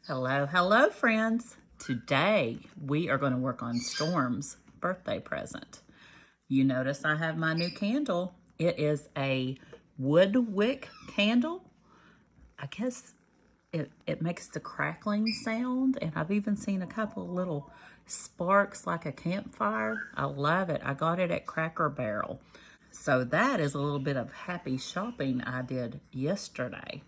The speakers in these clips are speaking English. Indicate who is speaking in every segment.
Speaker 1: Hello, hello, friends. Today we are going to work on Storm's birthday present. You notice I have my new candle. It is a wood wick candle. I guess it makes the crackling sound, and I've even seen a couple of little sparks like a campfire. I love it. I got it at Cracker Barrel. So that is a little bit of happy shopping I did yesterday.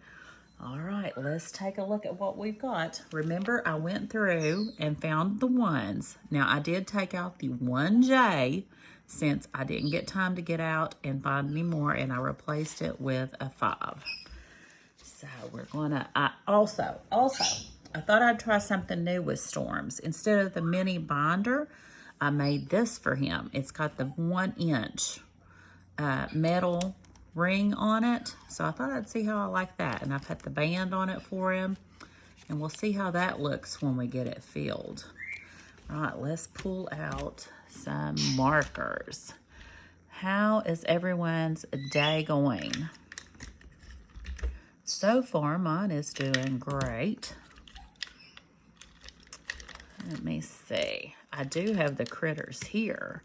Speaker 1: All right, let's take a look at what we've got. Remember, I went through and found the ones. Now, I did take out the 1J since I didn't get time to get out and find any more, and I replaced it with a 5. So we're gonna, I thought I'd try something new with Storms. Instead of the mini binder, I made this for him. It's got the 1-inch metal ring on it, so I thought I'd see how I like that, and I put the band on it for him, and we'll see how that looks when we get it filled. All right, let's pull out some markers. How is everyone's day going? So far, mine is doing great. Let me see. I do have the critters here.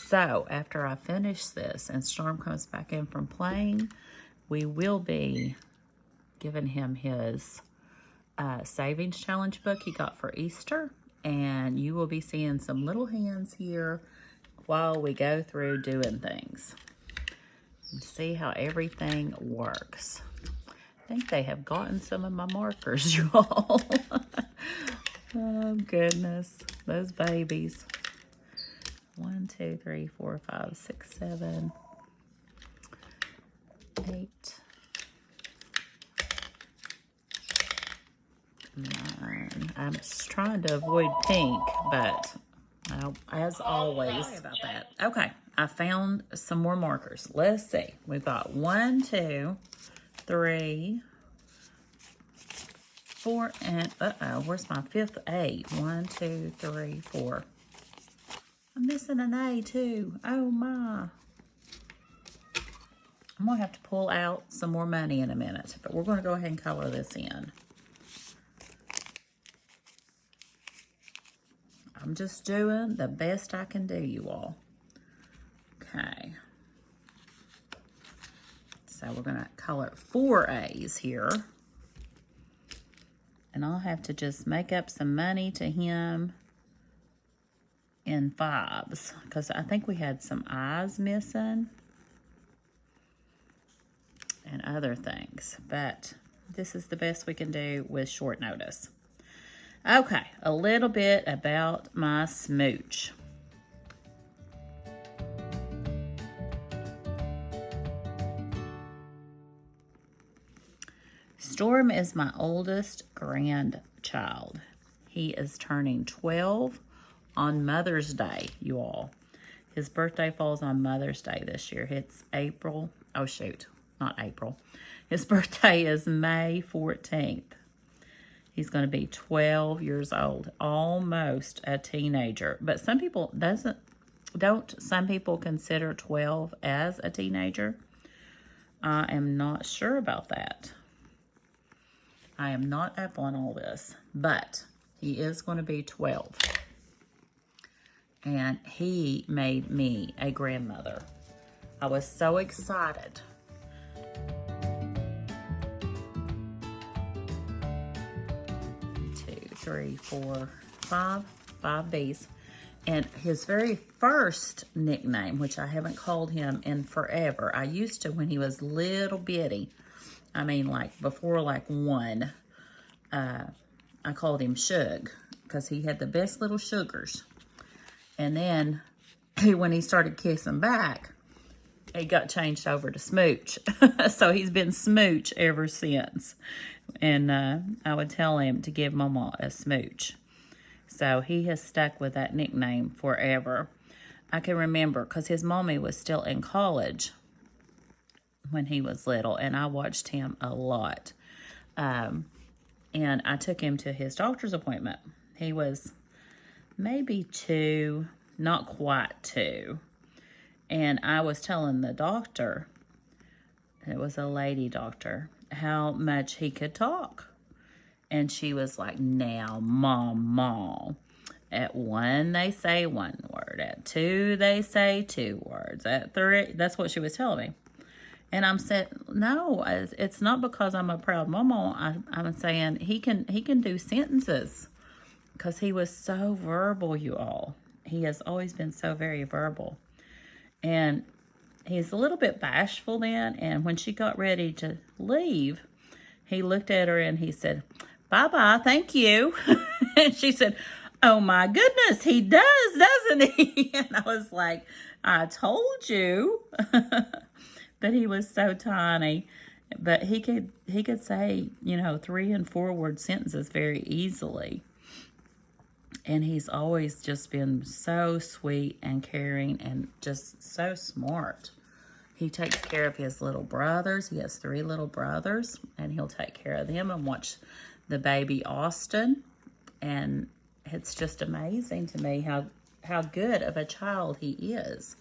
Speaker 1: So after I finish this and Storm comes back in from playing, we will be giving him his Savings Challenge book he got for Easter. And you will be seeing some little hands here while we go through doing things. And see how everything works. I think they have gotten some of my markers, you all. Oh, goodness. Those babies. 1, 2, 3, 4, 5, 6, 7, 8, 9. I'm just trying to avoid pink, but as always. Sorry about that. Okay, I found some more markers. Let's see. We've got 1, 2, 3, 4, and where's my 5th A? 1, 2, 3, 4. I'm missing an A too. Oh my. I'm gonna have to pull out some more money in a minute, but we're gonna go ahead and color this in. I'm just doing the best I can do, you all. Okay. So we're gonna color 4 A's here. And I'll have to just make up some money to him in 5s, because I think we had some eyes missing and other things, but this is the best we can do with short notice. Okay, a little bit about my smooch. Storm is my oldest grandchild. He is turning 12 on Mother's Day, you all. His birthday falls on Mother's Day this year. It's April. Oh, shoot. Not April. His birthday is May 14th. He's going to be 12 years old. Almost a teenager. But some people don't some people consider 12 as a teenager? I am not sure about that. I am not up on all this. But he is going to be 12. And he made me a grandmother. I was so excited. 2, 3, 4, 5 B's. And his very first nickname, which I haven't called him in forever. I used to when he was little bitty. I mean, like before like 1. I called him Shug because he had the best little sugars. And then when he started kissing back, he got changed over to Smooch. So he's been Smooch ever since. And I would tell him to give Mama a smooch. So he has stuck with that nickname forever. I can remember because his mommy was still in college when he was little. And I watched him a lot. And I took him to his doctor's appointment. He was maybe 2, not quite 2. And I was telling the doctor, it was a lady doctor, how much he could talk. And she was like, now, Mom. At 1, they say 1 word. At 2, they say 2 words. At 3, that's what she was telling me. And I'm saying, no, it's not because I'm a proud mama. I'm saying he can do sentences because he was so verbal, you all. He has always been so very verbal. And he's a little bit bashful then. And when she got ready to leave, he looked at her and he said, bye-bye, thank you. And she said, oh my goodness, he does, doesn't he? And I was like, I told you. But he was so tiny. But he could say, 3 and 4 word sentences very easily. And he's always just been so sweet and caring and just so smart. He takes care of his little brothers. He has 3 little brothers, and he'll take care of them and watch the baby Austin. And it's just amazing to me how good of a child he is.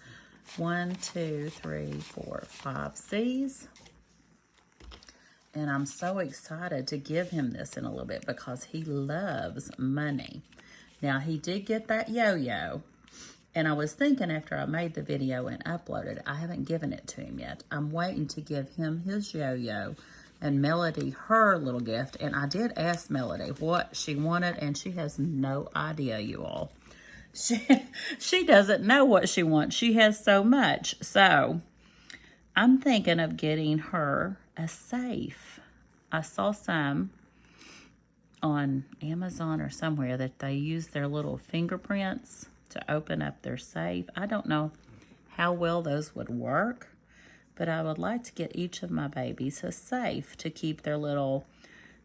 Speaker 1: 1, 2, 3, 4, 5 C's. And I'm so excited to give him this in a little bit because he loves money. Now, he did get that yo-yo. And I was thinking after I made the video and uploaded, I haven't given it to him yet. I'm waiting to give him his yo-yo and Melody her little gift. And I did ask Melody what she wanted, and she has no idea, you all. She doesn't know what she wants. She has so much. So I'm thinking of getting her a safe. I saw some on Amazon or somewhere that they use their little fingerprints to open up their safe. I don't know how well those would work, but I would like to get each of my babies a safe to keep their little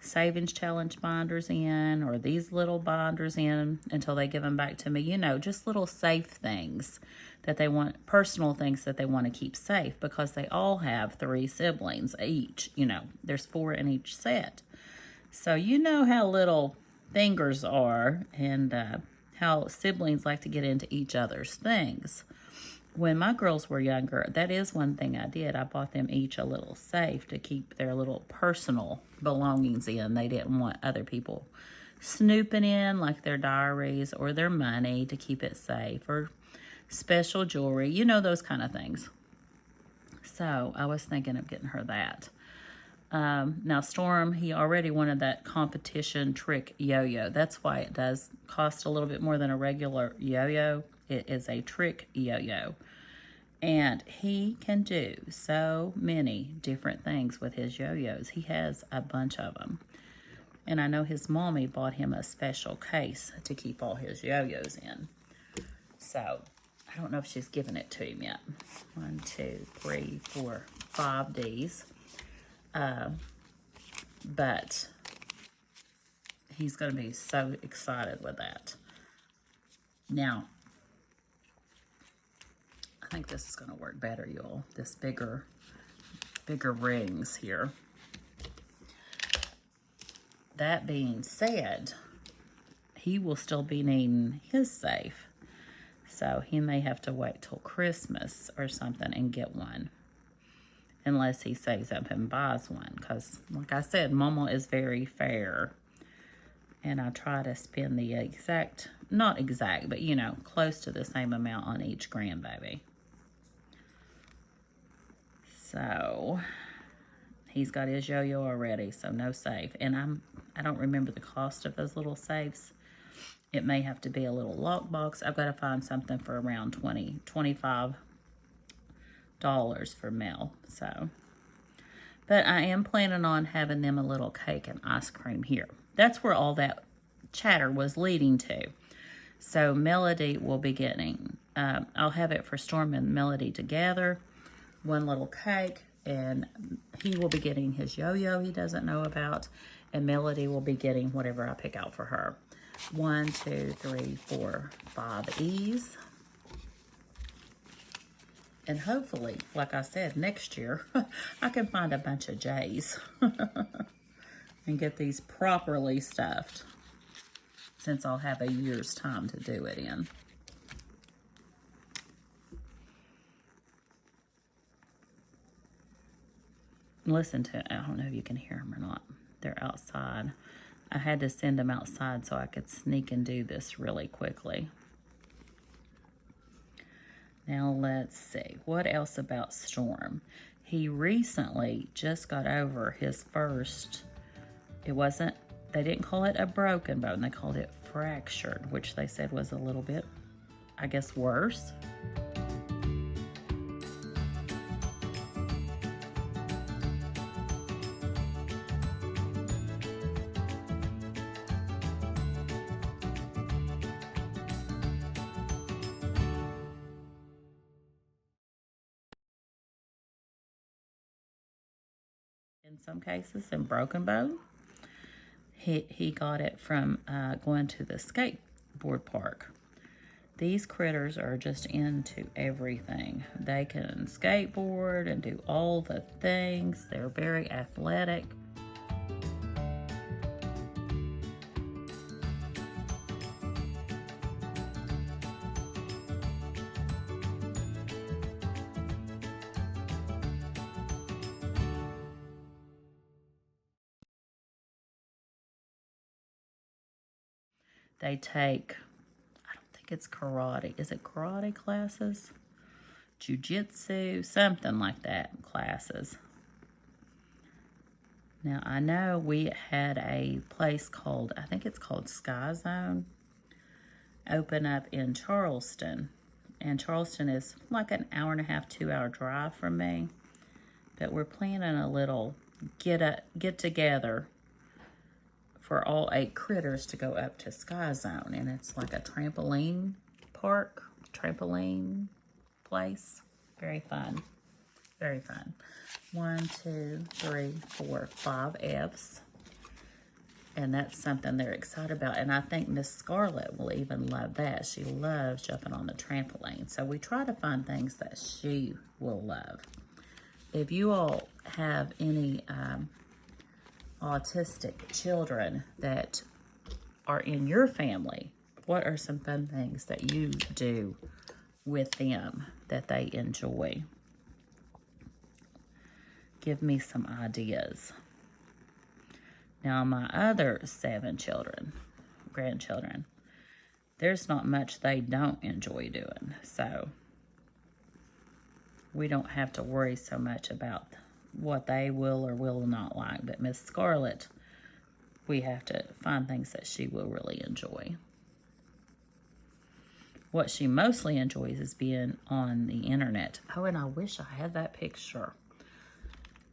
Speaker 1: Savings Challenge binders in, or these little binders in until they give them back to me. Just little safe things that they want, personal things that they want to keep safe, because they all have 3 siblings each. There's 4 in each set. So how little fingers are, and how siblings like to get into each other's things. When my girls were younger, that is one thing I did. I bought them each a little safe to keep their little personal belongings in. They didn't want other people snooping in, like their diaries or their money, to keep it safe, or special jewelry, those kind of things. So I was thinking of getting her that. Now, Storm, he already wanted that competition trick yo-yo. That's why it does cost a little bit more than a regular yo-yo. It is a trick yo-yo. And he can do so many different things with his yo-yos. He has a bunch of them. And I know his mommy bought him a special case to keep all his yo-yos in. So I don't know if she's given it to him yet. 1, 2, 3, 4, 5 D's. But he's going to be so excited with that. Now, I think this is going to work better, y'all. This bigger rings here. That being said, he will still be needing his safe. So he may have to wait till Christmas or something and get one. Unless he saves up and buys one. Because, like I said, Mama is very fair. And I try to spend the not exact, but, close to the same amount on each grandbaby. So, he's got his yo-yo already, so no safe. And I don't remember the cost of those little safes. It may have to be a little lockbox. I've got to find something for around $25 for Mel. So, but I am planning on having them a little cake and ice cream here. That's where all that chatter was leading to. So Melody will be getting, I'll have it for Storm and Melody together, one little cake, and he will be getting his yo-yo he doesn't know about, and Melody will be getting whatever I pick out for her. 1, 2, 3, 4, 5 E's. And hopefully, like I said, next year, I can find a bunch of J's and get these properly stuffed, since I'll have a year's time to do it in. Listen to it. I don't know if you can hear them or not. They're outside I had to send him outside so I could sneak and do this really quickly. Now let's see, what else about Storm? He recently just got over his first, they didn't call it a broken bone, they called it fractured, which they said was a little bit, I guess, worse. In some cases, in broken bone, he got it from going to the skateboard park. These critters are just into everything. They can skateboard and do all the things. They're very athletic. They take, I don't think it's karate. Is it karate classes? Jiu-jitsu, something like that classes. Now, I know we had a place called, I think it's called Sky Zone, open up in Charleston. And Charleston is like an hour and a half, 2-hour drive from me. But we're planning a little get together for all 8 critters to go up to Sky Zone. And it's like a trampoline park, trampoline place. Very fun. Very fun. 1, 2, 3, 4, 5 Fs. And that's something they're excited about. And I think Miss Scarlett will even love that. She loves jumping on the trampoline. So we try to find things that she will love. If you all have any autistic children that are in your family, what are some fun things that you do with them that they enjoy? Give me some ideas. Now, my other 7 grandchildren, there's not much they don't enjoy doing. So we don't have to worry so much about what they will or will not like. But Miss Scarlett, we have to find things that she will really enjoy. What she mostly enjoys is being on the internet. Oh, and I wish I had that picture.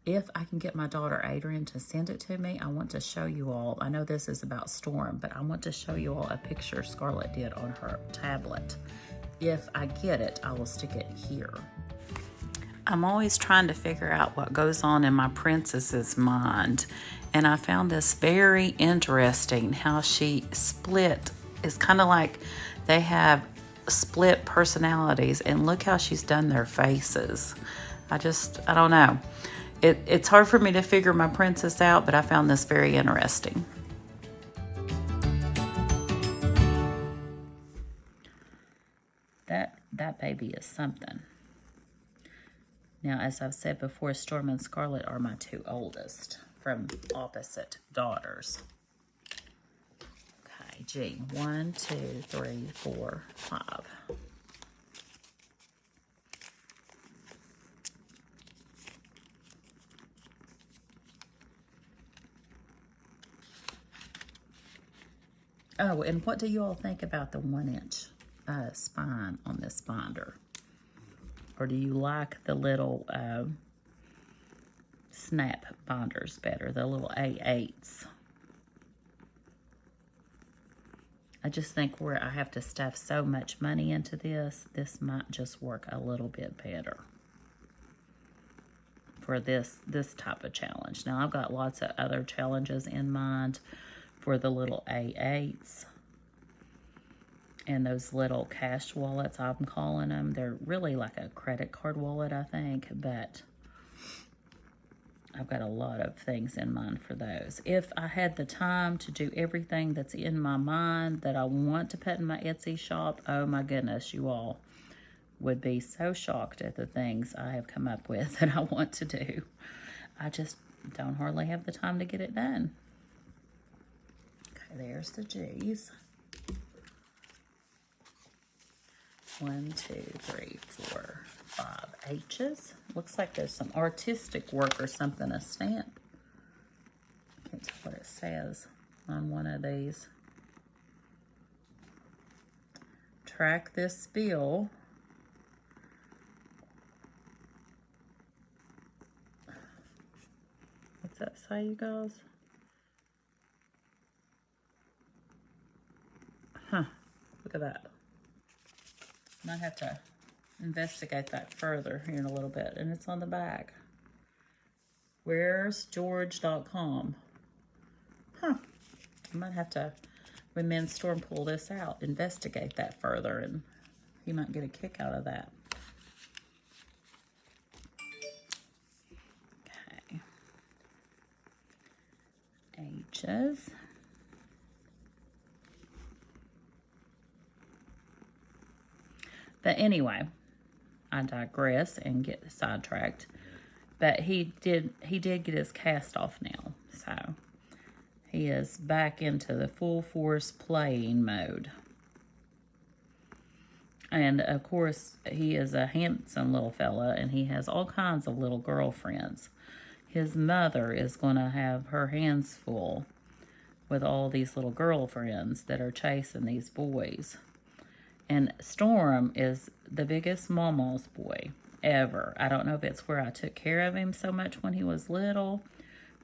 Speaker 1: If I can get my daughter Adrian to send it to me, I want to show you all. I know this is about Storm, but I want to show you all a picture Scarlett did on her tablet. If I get it, I will stick it here. I'm always trying to figure out what goes on in my princess's mind. And I found this very interesting, how she split. It's kind of like they have split personalities. And look how she's done their faces. I don't know. It's hard for me to figure my princess out, but I found this very interesting. That baby is something. Now, as I've said before, Storm and Scarlett are my 2 oldest from opposite daughters. Okay, G. 1, 2, 3, 4, 5. Oh, and what do you all think about the 1-inch spine on this binder? Or do you like the little snap binders better, the little A8s? I just think where I have to stuff so much money into this might just work a little bit better for this type of challenge. Now, I've got lots of other challenges in mind for the little A8s. And those little cash wallets, I'm calling them. They're really like a credit card wallet, I think. But I've got a lot of things in mind for those. If I had the time to do everything that's in my mind that I want to put in my Etsy shop, oh my goodness, you all would be so shocked at the things I have come up with that I want to do. I just don't hardly have the time to get it done. there's the G's. 1, 2, 3, 4, 5 H's. Looks like there's some artistic work or something, a stamp. Can't tell what it says on one of these. Track this bill. What's that say, you guys? Huh, look at that. Might have to investigate that further here in a little bit. And it's on the back. Where's George.com? Huh. I might have to, when Men's Storm pull this out, investigate that further, and he might get a kick out of that. Okay. H's. But anyway, I digress and get sidetracked. But he did get his cast off now, so he is back into the full force playing mode. And of course, he is a handsome little fella, and he has all kinds of little girlfriends. His mother is going to have her hands full with all these little girlfriends that are chasing these boys. And Storm is the biggest mama's boy ever. I don't know if it's where I took care of him so much when he was little,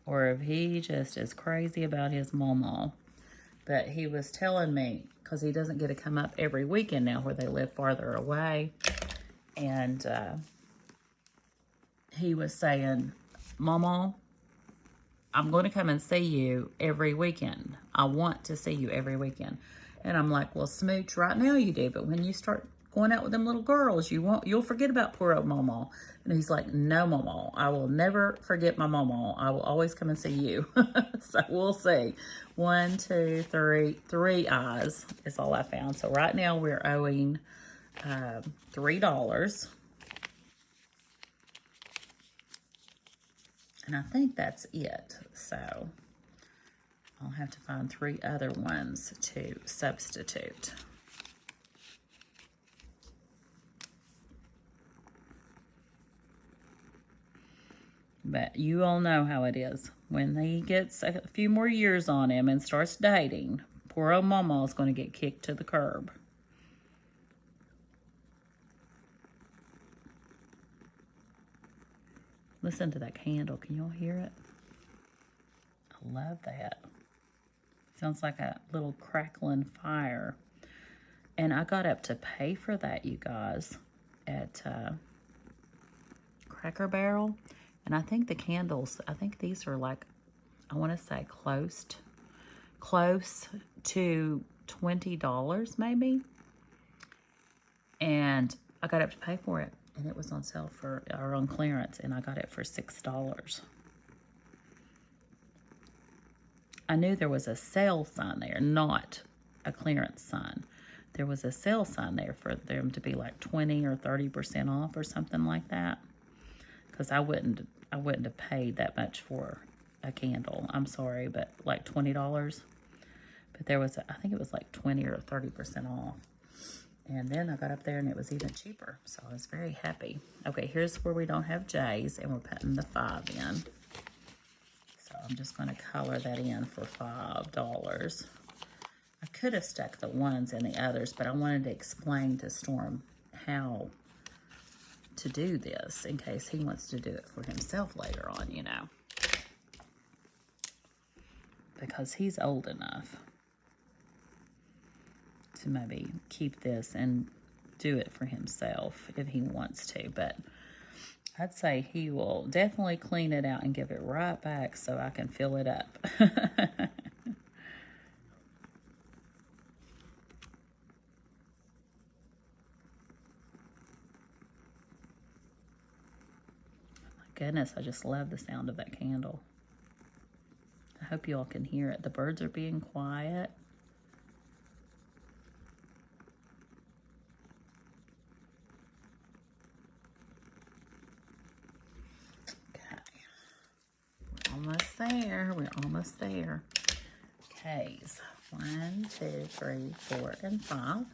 Speaker 1: or if he just is crazy about his mama. But he was telling me, because he doesn't get to come up every weekend now where they live farther away. And he was saying, Mama, I'm going to come and see you every weekend. I want to see you every weekend. And I'm like, well, Smooch, right now you do, but when you start going out with them little girls, you'll forget about poor old Mama. And he's like, no, Mama, I will never forget my Mama. I will always come and see you. So we'll see. 1, 2, 3, 3 eyes is all I found. So right now we're owing $3. And I think that's it. So I'll have to find 3 other ones to substitute. But you all know how it is. When he gets a few more years on him and starts dating, poor old Mama is going to get kicked to the curb. Listen to that candle. Can y'all hear it? I love that. Sounds like a little crackling fire. And I got up to pay for that, you guys, at Cracker Barrel. And I think the candles, I think these are like, I want to say close to $20 maybe. And I got up to pay for it. And it was on sale or on clearance. And I got it for $6. I knew there was a sale sign there, not a clearance sign. There was a sale sign there for them to be like 20 or 30% off or something like that. Because I wouldn't have paid that much for a candle. I'm sorry, but like $20. But there was, I think it was like 20 or 30% off. And then I got up there and it was even cheaper. So I was very happy. Okay, here's where we don't have J's and we're putting the 5 in. So I'm just going to color that in for $5. I could have stuck the 1s in the others, but I wanted to explain to Storm how to do this in case he wants to do it for himself later on, you know. Because he's old enough to maybe keep this and do it for himself if he wants to. But I'd say he will definitely clean it out and give it right back so I can fill it up. Goodness, I just love the sound of that candle. I hope you all can hear it. The birds are being quiet. Okay. We're almost there. We're almost there. K's. 1, 2, 3, 4, and 5.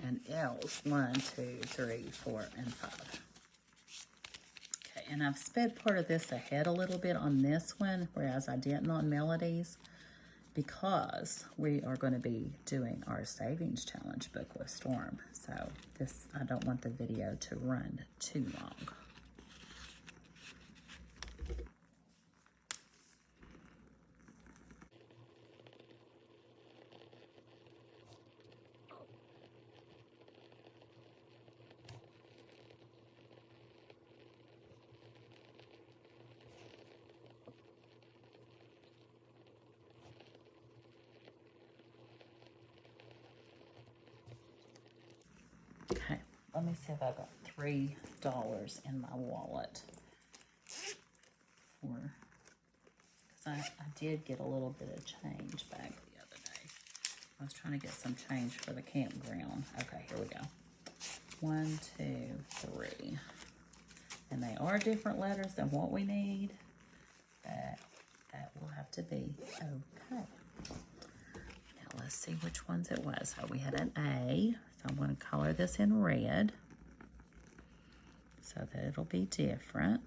Speaker 1: And L's 1, 2, 3, 4, and 5. Okay, and I've sped part of this ahead a little bit on this one, whereas I didn't on Melodies, because we are going to be doing our savings challenge book with Storm. So this, I don't want the video to run too long. Okay, let me see if I've got $3 in my wallet. Because I did get a little bit of change back the other day. I was trying to get some change for the campground. Okay, here we go. 1, 2, 3. And they are different letters than what we need, but that will have to be okay. Now let's see which ones it was. So we had an A. So I'm going to color this in red so that it'll be different.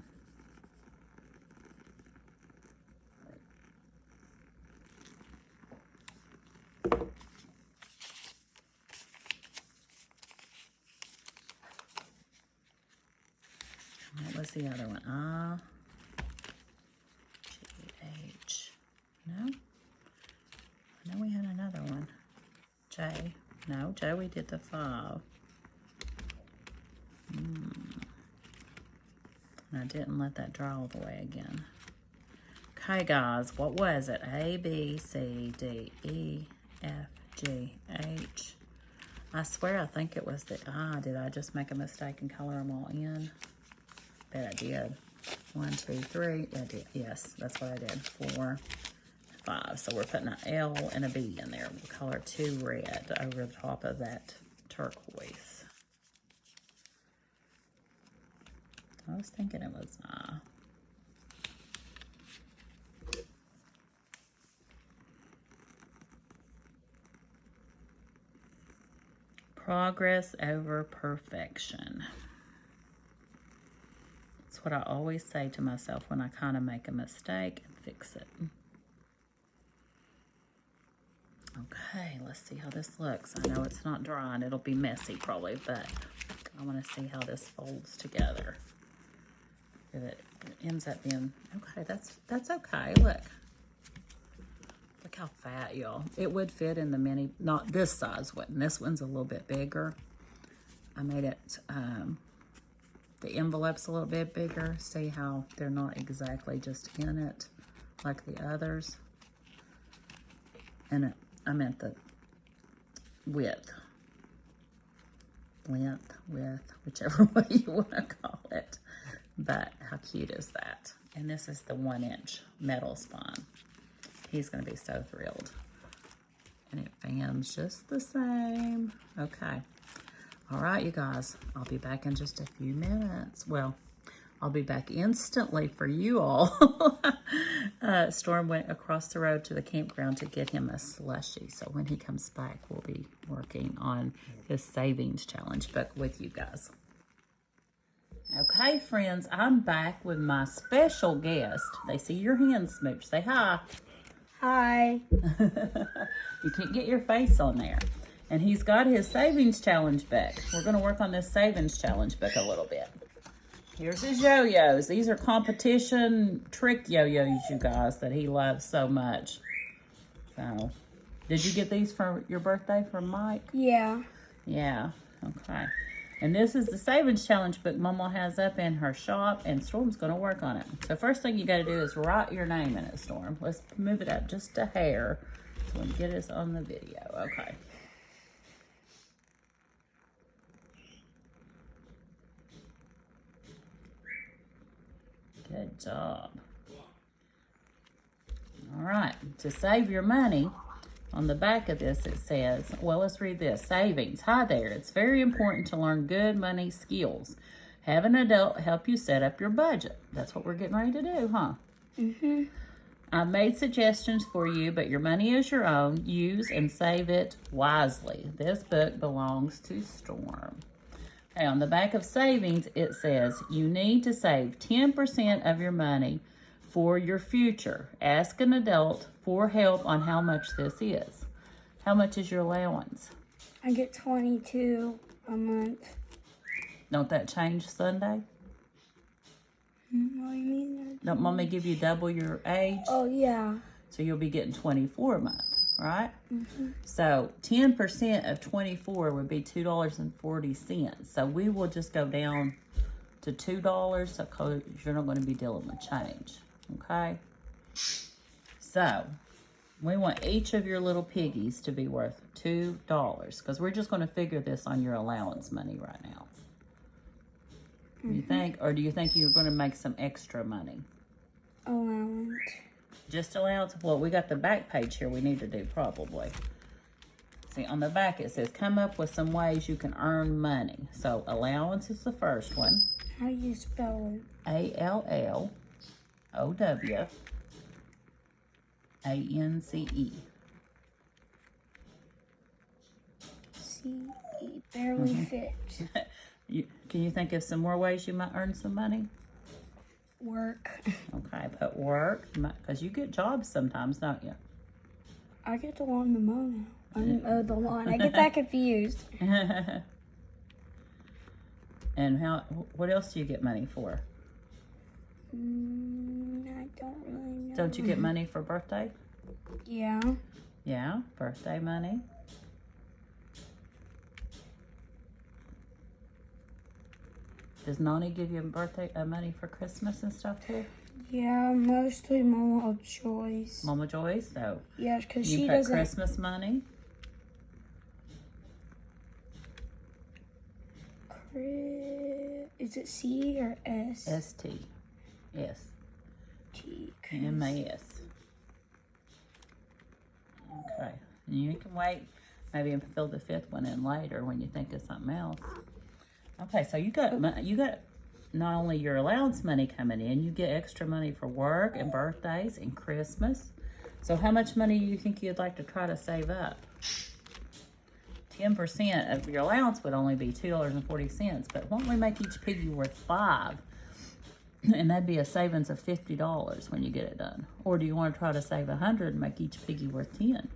Speaker 1: What was the other one? G-H. No? I know we had another one. J. No, J, we did the 5. And I didn't let that dry all the way again. Okay, guys, what was it? A, B, C, D, E, F, G, H. I swear I think it was the I. Did I just make a mistake and color them all in? Bet I did. 1, 2, 3. I did. Yes, that's what I did. 4, 5. So we're putting an L and a B in there. We'll color 2 red over the top of that turquoise. I was thinking it was progress over perfection. That's what I always say to myself when I kind of make a mistake and fix it. Okay, let's see how this looks. I know it's not dry and it'll be messy probably, but I want to see how this folds together. If it ends up being, okay, that's okay. Look how fat, y'all. It would fit in the mini, not this size one. This one's a little bit bigger. I made it, the envelope's a little bit bigger. See how they're not exactly just in it like the others. And I meant the width, length, width, whichever way you want to call it. But how cute is that? And this is the 1-inch metal spine. He's going to be so thrilled. And it fans just the same. Okay. All right, you guys. I'll be back in just a few minutes. Well, I'll be back instantly for you all. Storm went across the road to the campground to get him a slushie. So when he comes back, we'll be working on his savings challenge book with you guys. Okay, friends, I'm back with my special guest. They see your hand smooch. Say hi.
Speaker 2: Hi.
Speaker 1: You can't get your face on there. And he's got his savings challenge book. We're going to work on this savings challenge book a little bit. Here's his yo-yos. These are competition trick yo-yos, you guys, that he loves so much. So, did you get these for your birthday from Mike?
Speaker 2: Yeah.
Speaker 1: Yeah, okay. And this is the Savings Challenge book Mama has up in her shop, and Storm's going to work on it. So first thing you got to do is write your name in it, Storm. Let's move it up just a hair so we can get us on the video. Okay. Good job. All right, to save your money, on the back of this it says, well, let's read this. Savings. Hi there. It's very important to learn good money skills. Have an adult help you set up your budget. That's what we're getting ready to do, huh?
Speaker 2: Mm-hmm.
Speaker 1: I've made suggestions for you, but your money is your own. Use and save it wisely. This book belongs to Storm. Okay, on the back of Savings, it says, you need to save 10% of your money for your future. Ask an adult for help on how much this is. How much is your allowance?
Speaker 2: I get 22 a month.
Speaker 1: Don't that change Sunday?
Speaker 2: What do you mean?
Speaker 1: Don't Mommy give you double your age?
Speaker 2: Oh, yeah.
Speaker 1: So you'll be getting 24 a month, right?
Speaker 2: Mm-hmm.
Speaker 1: So 10% of 24 would be $2.40. So we will just go down to $2 because you're not going to be dealing with change. Okay? So we want each of your little piggies to be worth $2 because we're just going to figure this on your allowance money right now. You think, or do you think you're going to make some extra money?
Speaker 2: Allowance.
Speaker 1: Just allowance? Well, we got the back page here we need to do probably. See, on the back it says, come up with some ways you can earn money. So allowance is the first one.
Speaker 2: How do you spell it?
Speaker 1: A-L-L-O-W-A-N-C-E.
Speaker 2: C-E. Barely fits.
Speaker 1: Can you think of some more ways you might earn some money?
Speaker 2: Work.
Speaker 1: Okay, put work, because you get jobs sometimes, don't you?
Speaker 2: I get the lawn to mow now. I didn't mow the lawn. I get that confused.
Speaker 1: And what else do you get money for?
Speaker 2: I don't really know.
Speaker 1: Don't you get money for birthday?
Speaker 2: Yeah.
Speaker 1: Yeah, birthday money. Does Nani give you birthday money for Christmas and stuff too?
Speaker 2: Yeah, mostly Mama Joyce.
Speaker 1: Mama Joyce? So
Speaker 2: yeah, because
Speaker 1: you
Speaker 2: she
Speaker 1: put
Speaker 2: doesn't.
Speaker 1: Christmas money?
Speaker 2: Is it C or S?
Speaker 1: S-T. S.
Speaker 2: T.
Speaker 1: M-A-S. Okay. And you can wait maybe and fill the fifth one in later when you think of something else. Okay, so you got not only your allowance money coming in, you get extra money for work and birthdays and Christmas. So how much money do you think you'd like to try to save up? 10% of your allowance would only be $2.40, but why don't we make each piggy worth $5? And that'd be a savings of $50 when you get it done. Or do you want to try to save $100 and make each piggy worth $10?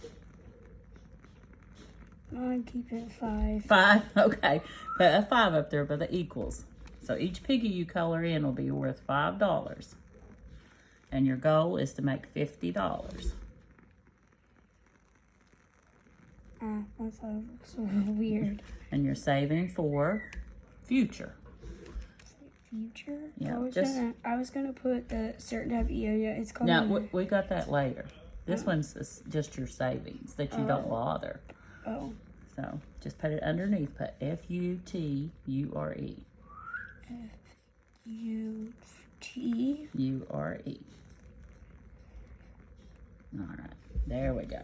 Speaker 2: I'll keep it 5.
Speaker 1: 5? Okay. Put a 5 up there by the equals. So each piggy you color in will be worth $5. And your goal is to make $50.
Speaker 2: I thought it was so weird.
Speaker 1: And you're saving for future.
Speaker 2: Future?
Speaker 1: Yeah,
Speaker 2: I was gonna put the certain type of yo-yo. It's called.
Speaker 1: No, we got that later. This one's just your savings that you don't bother.
Speaker 2: Oh.
Speaker 1: So just put it underneath. Put F-U-T-U-R-E.
Speaker 2: F-U-T.
Speaker 1: U-R-E. All right, there we go.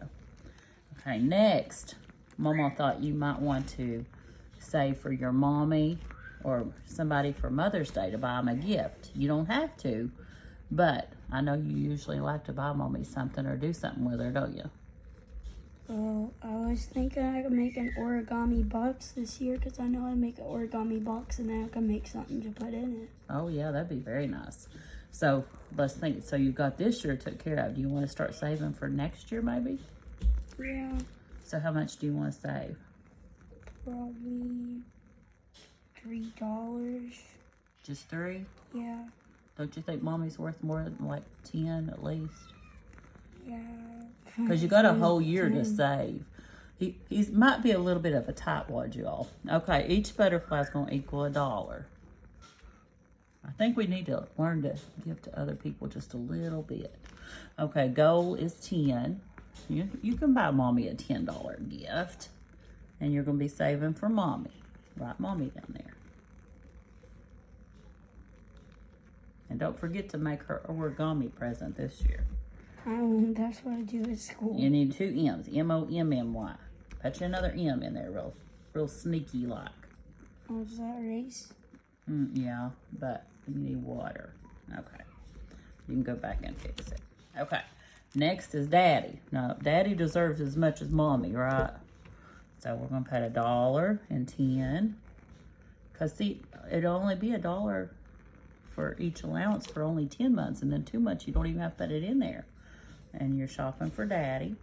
Speaker 1: Okay, next, Mama thought you might want to save for your mommy or somebody for Mother's Day to buy them a gift. You don't have to, but I know you usually like to buy Mommy something or do something with her, don't you?
Speaker 2: Well, I was thinking I could make an origami box this year because I know how to make an origami box and then I can make something to put in it.
Speaker 1: Oh, yeah, that'd be very nice. So let's think. So you got this year took care of. Do you want to start saving for next year maybe?
Speaker 2: Yeah.
Speaker 1: So how much do you want to save?
Speaker 2: Probably $3.
Speaker 1: Just 3?
Speaker 2: Yeah.
Speaker 1: Don't you think Mommy's worth more than like 10 at least?
Speaker 2: Yeah.
Speaker 1: Because you got a whole year to save. He's might be a little bit of a tightwad, y'all. Okay, each butterfly is going to equal $1. I think we need to learn to give to other people just a little bit. Okay, goal is 10. You can buy Mommy a $10 gift. And you're going to be saving for Mommy. Write Mommy down there. And don't forget to make her origami present this year.
Speaker 2: That's what I do at school.
Speaker 1: You need 2 M's. M-O-M-M-Y. Put you another M in there real sneaky like.
Speaker 2: Oh, is that race?
Speaker 1: Yeah, but you need water. Okay. You can go back and fix it. Okay. Next is Daddy. Now, Daddy deserves as much as Mommy, right? So we're going to put $1 and 10. Because, see, it'll only be $1 for each allowance for only 10 months. And then 2 months, you don't even have to put it in there. And you're shopping for Daddy.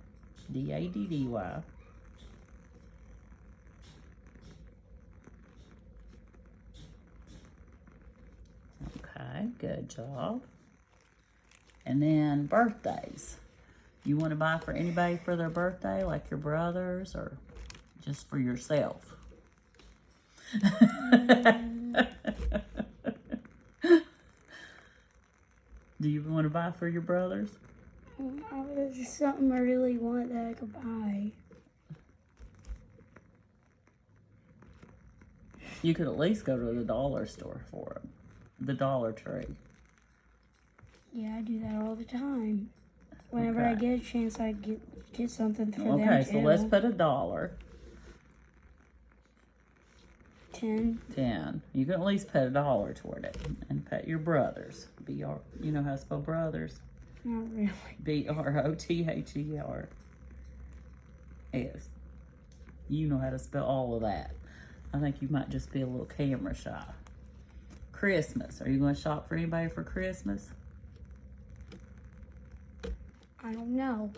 Speaker 1: D-A-D-D-Y. Okay, good job. And then birthdays. You want to buy for anybody for their birthday, like your brothers, or just for yourself? Do you want to buy for your brothers?
Speaker 2: There's something I really want that I could buy.
Speaker 1: You could at least go to the dollar store for them. The Dollar Tree.
Speaker 2: Yeah, I do that all the time. Whenever
Speaker 1: Okay.
Speaker 2: I get a chance, I get something for them
Speaker 1: Okay,
Speaker 2: too.
Speaker 1: so let's put $1.
Speaker 2: 10.
Speaker 1: 10. You can at least put $1 toward it. And put your brothers. B-R, you know how to spell brothers?
Speaker 2: Not really.
Speaker 1: B-R-O-T-H-E-R-S. You know how to spell all of that. I think you might just be a little camera shy. Christmas. Are you going to shop for anybody for Christmas?
Speaker 2: I don't know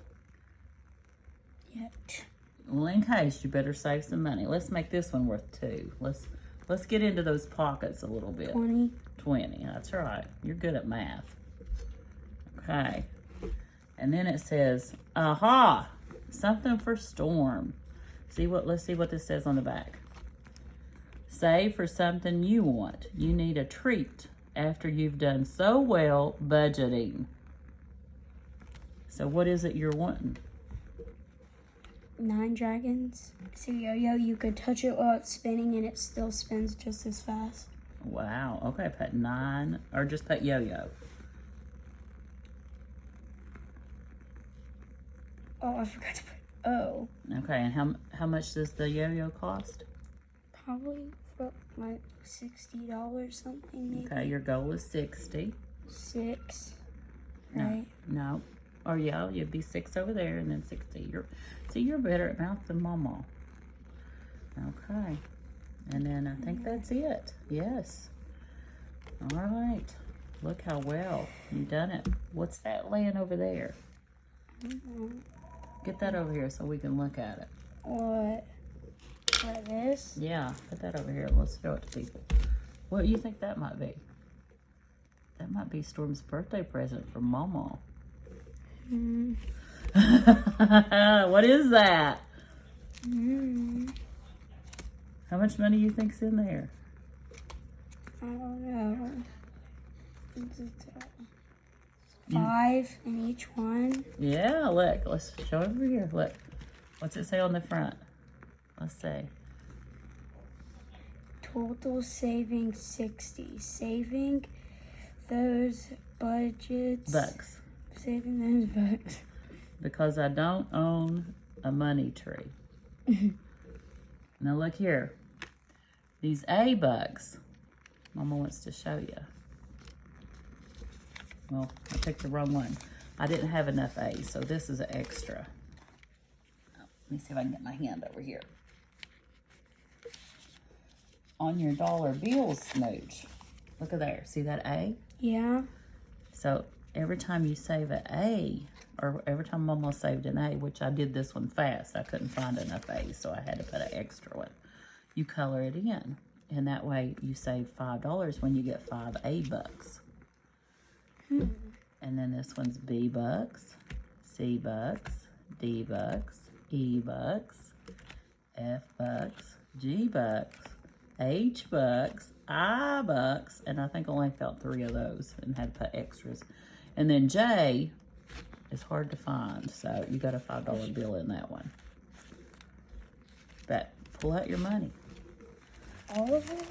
Speaker 2: yet.
Speaker 1: Well, in case, you better save some money. Let's make this one worth 2. Let's get into those pockets a little bit.
Speaker 2: 20.
Speaker 1: 20. That's right. You're good at math. Okay. And then it says, aha, something for Storm. Let's see what this says on the back. Save for something you want. You need a treat after you've done so well budgeting. So what is it you're wanting?
Speaker 2: 9 dragons. So yo-yo, you could touch it while it's spinning and it still spins just as fast.
Speaker 1: Wow. Okay, put 9, or just put yo-yo.
Speaker 2: Oh, I forgot to put O.
Speaker 1: Okay, and how much does the yo-yo cost?
Speaker 2: Probably for like $60 something maybe.
Speaker 1: Okay, your goal is 60.
Speaker 2: 6. Right?
Speaker 1: No. Or yeah, you'd be 6 over there and then 60. You're better at math than Mama. Okay. And then I think that's it. Yes. All right. Look how well you done it. What's that laying over there? Get that over here so we can look at it.
Speaker 2: What? Like this?
Speaker 1: Yeah, put that over here. Let's show it to people. What do you think that might be? That might be Storm's birthday present from Mama. What is that? How much money you think's in there?
Speaker 2: I don't know. 5 in each one.
Speaker 1: Yeah, look. Let's show over here. Look. What's it say on the front? Let's see.
Speaker 2: Total saving 60. Saving those budgets.
Speaker 1: Bucks.
Speaker 2: Saving those bucks.
Speaker 1: Because I don't own a money tree. Now look here. These A bucks. Mama wants to show you. Well, I picked the wrong one. I didn't have enough A's, so this is an extra. Let me see if I can get my hand over here. On your dollar bills smooch. Look at there. See that A?
Speaker 2: Yeah.
Speaker 1: So every time you save an A, or every time Mama saved an A, which I did this one fast, I couldn't find enough A's, so I had to put an extra one. You color it in, and that way you save $5 when you get 5 A bucks. And then this one's B bucks, C bucks, D bucks, E bucks, F bucks, G bucks, H bucks, I bucks, and I think I only felt 3 of those and had to put extras. And then J is hard to find, so you got a $5 bill in that one. But pull out your money.
Speaker 2: All of it?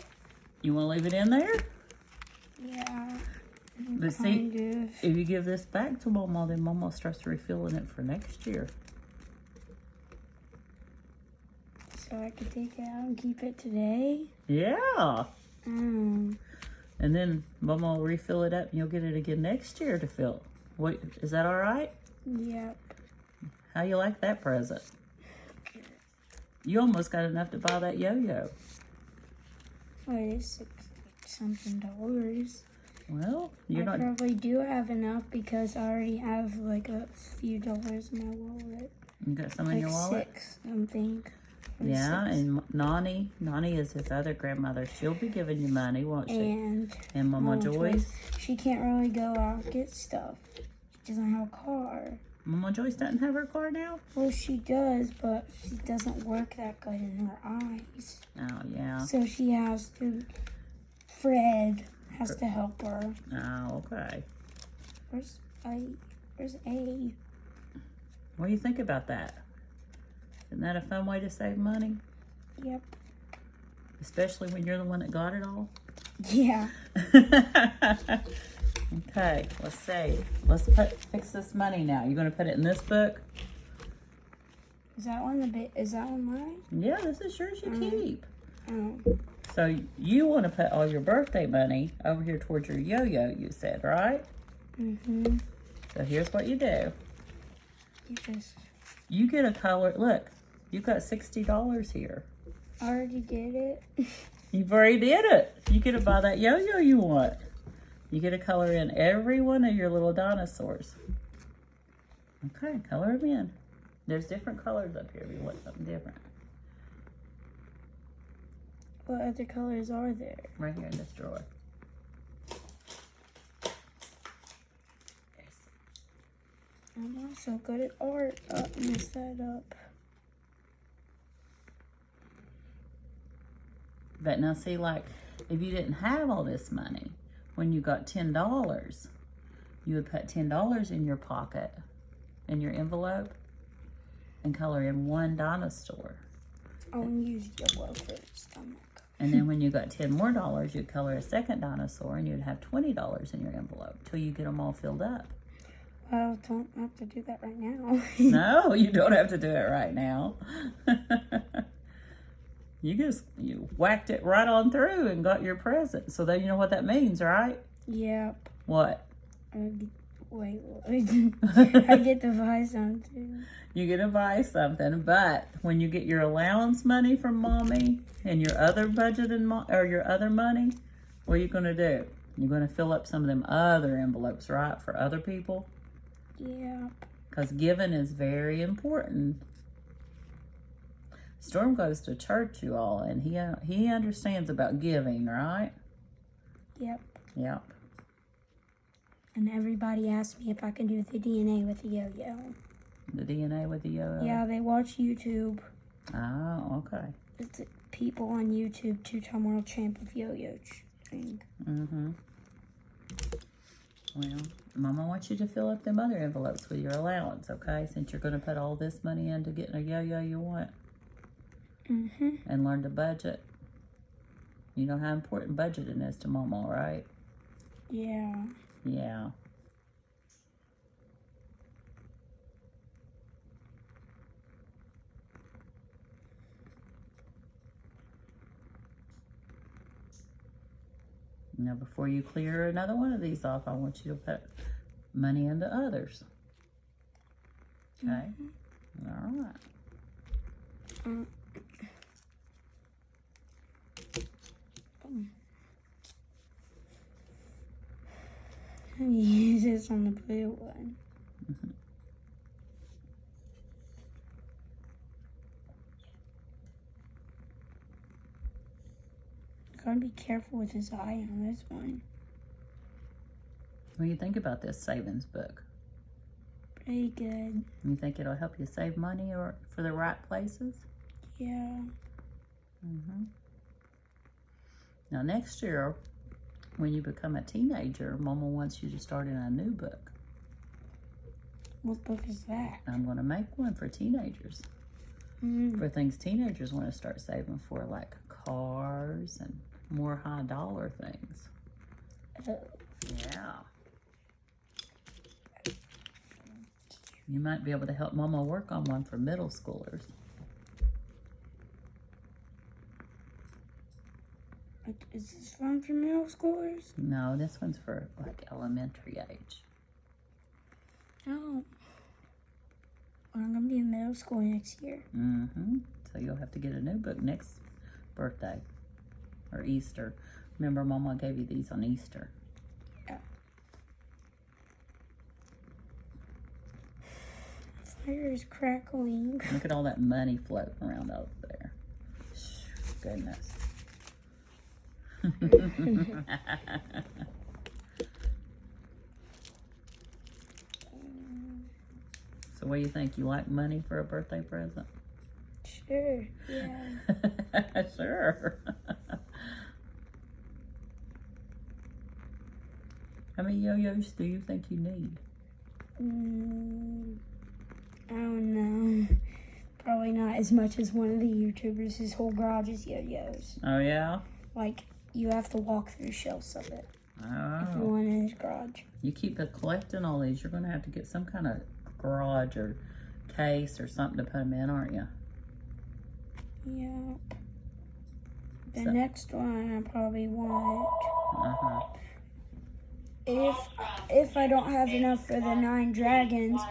Speaker 1: You want to leave it in there?
Speaker 2: Yeah.
Speaker 1: But see, if you give this back to Mama, then Mama starts refilling it for next year.
Speaker 2: So I can take it out and keep it today?
Speaker 1: Yeah.
Speaker 2: Mm.
Speaker 1: And then Mama will refill it up and you'll get it again next year to fill. Wait, is that all right?
Speaker 2: Yep.
Speaker 1: How you like that present? You almost got enough to buy that yo-yo.
Speaker 2: Wait, it's $6-something.
Speaker 1: Well,
Speaker 2: I probably do have enough because I already have like a few dollars in my wallet.
Speaker 1: You got some
Speaker 2: like
Speaker 1: in your wallet?
Speaker 2: 6, I think.
Speaker 1: Yeah, 6. And Nani is his other grandmother. She'll be giving you money, won't she? And Mama Joyce?
Speaker 2: She can't really go out and get stuff. She doesn't have a car.
Speaker 1: Mama Joyce doesn't have her car now?
Speaker 2: Well, she does, but she doesn't work that good in her eyes.
Speaker 1: Oh, yeah.
Speaker 2: So she has to, Fred has to help her.
Speaker 1: Oh, okay.
Speaker 2: Where's A?
Speaker 1: What do you think about that? Isn't that a fun way to save money?
Speaker 2: Yep.
Speaker 1: Especially when you're the one that got it all?
Speaker 2: Yeah.
Speaker 1: Okay, let's see. Let's fix this money now. You're going to put it in this book?
Speaker 2: Is that one mine?
Speaker 1: Yeah, this is yours you keep.
Speaker 2: Oh.
Speaker 1: So you want to put all your birthday money over here towards your yo-yo, you said, right?
Speaker 2: Mm-hmm.
Speaker 1: So here's what you do.
Speaker 2: You
Speaker 1: You get a color. Look, you've got $60 here.
Speaker 2: I already did it.
Speaker 1: You've already did it. You get to buy that yo-yo you want. You get to color in every one of your little dinosaurs. Okay, color them in. There's different colors up here if you want something different.
Speaker 2: What other colors are there?
Speaker 1: Right here in this drawer.
Speaker 2: I'm not so good at art. Mess that up.
Speaker 1: But now see, like, if you didn't have all this money, when you got $10, you would put $10 in your pocket, in your envelope, and color in one dinosaur.
Speaker 2: I'll use yellow for the stomach.
Speaker 1: And then when you got $10 more, you'd color a second dinosaur, and you'd have $20 in your envelope till you get them all filled up.
Speaker 2: Well, don't have to do that right now.
Speaker 1: No, you don't have to do it right now. You whacked it right on through and got your present. So then you know what that means, right?
Speaker 2: Yep.
Speaker 1: What?
Speaker 2: Wait. I get to buy something.
Speaker 1: You get to buy something, but when you get your allowance money from Mommy and your other budget or your other money, what are you going to do? You're going to fill up some of them other envelopes, right, for other people?
Speaker 2: Yeah.
Speaker 1: Because giving is very important. Storm goes to church, you all, and he understands about giving, right?
Speaker 2: Yep.
Speaker 1: Yep.
Speaker 2: And everybody asked me if I can do the DNA with the yo-yo.
Speaker 1: The DNA with the yo-yo?
Speaker 2: Yeah, they watch YouTube.
Speaker 1: Oh, okay.
Speaker 2: It's people on YouTube, 2-time world champ of yo-yo thing.
Speaker 1: Mm-hmm. Well, Mama wants you to fill up them other envelopes with your allowance, okay? Since you're going to put all this money into getting a yo-yo you want.
Speaker 2: Mm-hmm.
Speaker 1: And learn to budget. You know how important budgeting is to Mama, right?
Speaker 2: Yeah.
Speaker 1: Yeah. Now, before you clear another one of these off, I want you to put money into others. Okay? Mm-hmm. All right.
Speaker 2: Let me use this on the blue one.
Speaker 1: Mm-hmm.
Speaker 2: Gotta be careful with his eye on this one.
Speaker 1: What do you think about this savings book?
Speaker 2: Pretty good.
Speaker 1: You think it'll help you save money or for the right places?
Speaker 2: Yeah.
Speaker 1: Now next year, when you become a teenager, Mama wants you to start in a new book.
Speaker 2: What book is that?
Speaker 1: I'm going to make one for teenagers. For things teenagers want to start saving for, like cars and more high dollar things.
Speaker 2: Oh.
Speaker 1: Yeah. You might be able to help Mama work on one for middle schoolers.
Speaker 2: Is this one for middle schoolers?
Speaker 1: No, this one's for like elementary age.
Speaker 2: Oh. Well, I'm going to be in middle school next year.
Speaker 1: So you'll have to get a new book next birthday or Easter. Remember, Mama gave you these on Easter.
Speaker 2: Yeah. Fire is crackling.
Speaker 1: Look at all that money floating around over there. Goodness. So what do you think? You like money for a birthday present?
Speaker 2: Sure, yeah.
Speaker 1: Sure. How many yo-yos do you think you need?
Speaker 2: I don't know. Probably not as much as one of the YouTubers. His whole garage is yo-yos.
Speaker 1: Oh, yeah?
Speaker 2: Like, you have to walk through shelves of it.
Speaker 1: Oh.
Speaker 2: If you want in his garage.
Speaker 1: You keep collecting all these, you're going to have to get some kind of garage or case or something to put them in, aren't you?
Speaker 2: Yep. The next one I probably want. If I don't have enough for the 9 dragons,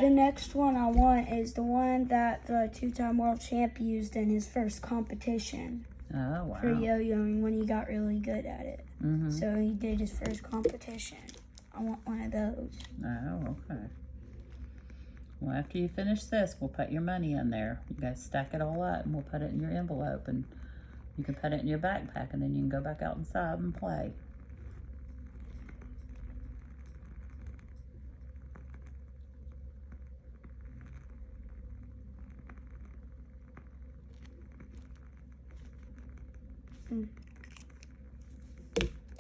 Speaker 2: the next one I want is the one that the 2-time world champ used in his first competition.
Speaker 1: Oh, wow.
Speaker 2: For yo-yoing when he got really good at it. So he did his first competition. I want one of those.
Speaker 1: Oh, okay. Well, after you finish this, we'll put your money in there. You guys stack it all up and we'll put it in your envelope, and you can put it in your backpack, and then you can go back out inside and play.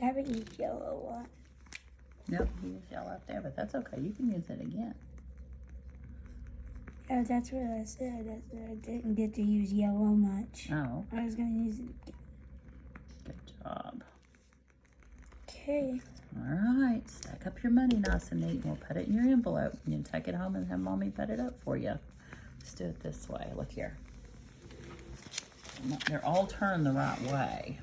Speaker 2: I haven't used yellow a lot.
Speaker 1: Nope, you use yellow out there, but that's okay. You can use it again.
Speaker 2: Oh, that's what I said. I didn't get to use yellow much.
Speaker 1: Oh.
Speaker 2: I was going to use it again.
Speaker 1: Good job.
Speaker 2: Okay.
Speaker 1: All right, stack up your money nice and neat. We'll put it in your envelope. You can take it home and have Mommy put it up for you. Let's do it this way. Look here. They're all turned the right way.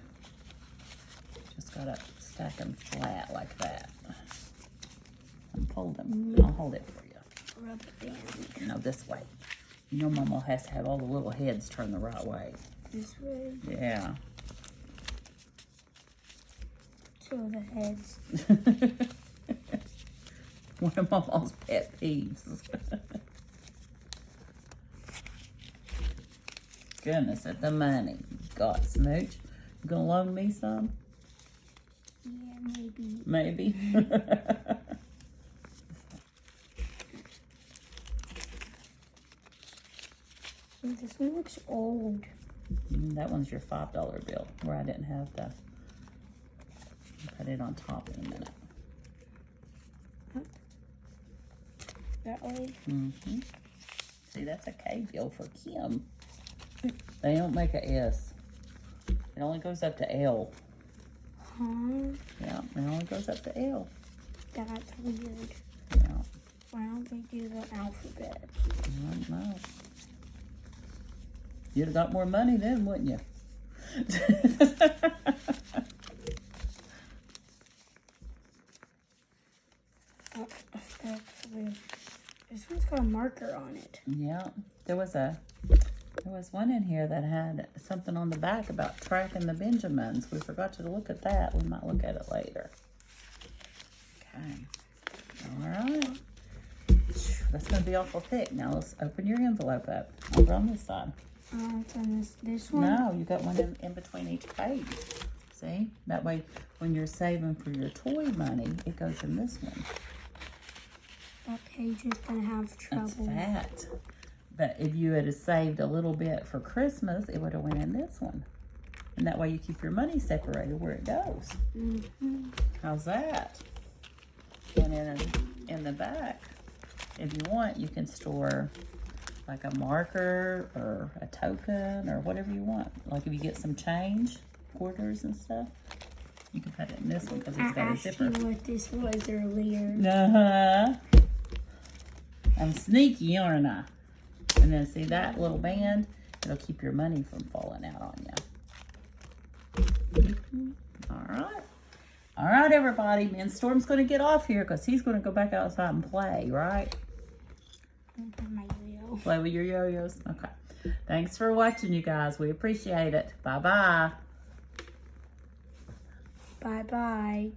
Speaker 1: Just gotta stack them flat like that. And fold them. I'll hold it for you.
Speaker 2: Rubber band.
Speaker 1: No, this way. You know Mama has to have all the little heads turned the right way.
Speaker 2: This way?
Speaker 1: Yeah.
Speaker 2: Two of the heads.
Speaker 1: One of Mama's pet peeves. Goodness, at the money. God, Smooch. You gonna loan me some?
Speaker 2: Yeah, maybe.
Speaker 1: Maybe.
Speaker 2: This one looks old.
Speaker 1: That one's your $5 bill, where I didn't have to put it on top in a minute.
Speaker 2: That way?
Speaker 1: See, that's a K bill for Kim. They don't make a S. It only goes up to L.
Speaker 2: Huh?
Speaker 1: Yeah, it only goes up to L.
Speaker 2: That's weird.
Speaker 1: Yeah.
Speaker 2: Why don't they do the alphabet?
Speaker 1: I don't know. You'd have got more money then, wouldn't you?
Speaker 2: Oh, that's weird. This one's got a marker on it.
Speaker 1: Yeah, there was one in here that had something on the back about tracking the Benjamins. We forgot to look at that. We might look at it later. Okay. All right. That's going to be awful thick. Now let's open your envelope up. Over on this side.
Speaker 2: It's on this one?
Speaker 1: No, you got one in between each page. See? That way, when you're saving for your toy money, it goes in this one.
Speaker 2: That page is going to have trouble.
Speaker 1: That's fat. But if you had saved a little bit for Christmas, it would have went in this one. And that way you keep your money separated where it goes. How's that? And in the back, if you want, you can store like a marker or a token or whatever you want. Like if you get some change, quarters and stuff, you can put it in this one because it's got a zipper.
Speaker 2: I asked you what this was earlier.
Speaker 1: I'm sneaky, aren't I? And then see that little band? It'll keep your money from falling out on you. All right, everybody. Me and Storm's going to get off here because he's going to go back outside and play, right? Play with your yo-yos? Okay. Thanks for watching, you guys. We appreciate it. Bye-bye.
Speaker 2: Bye-bye.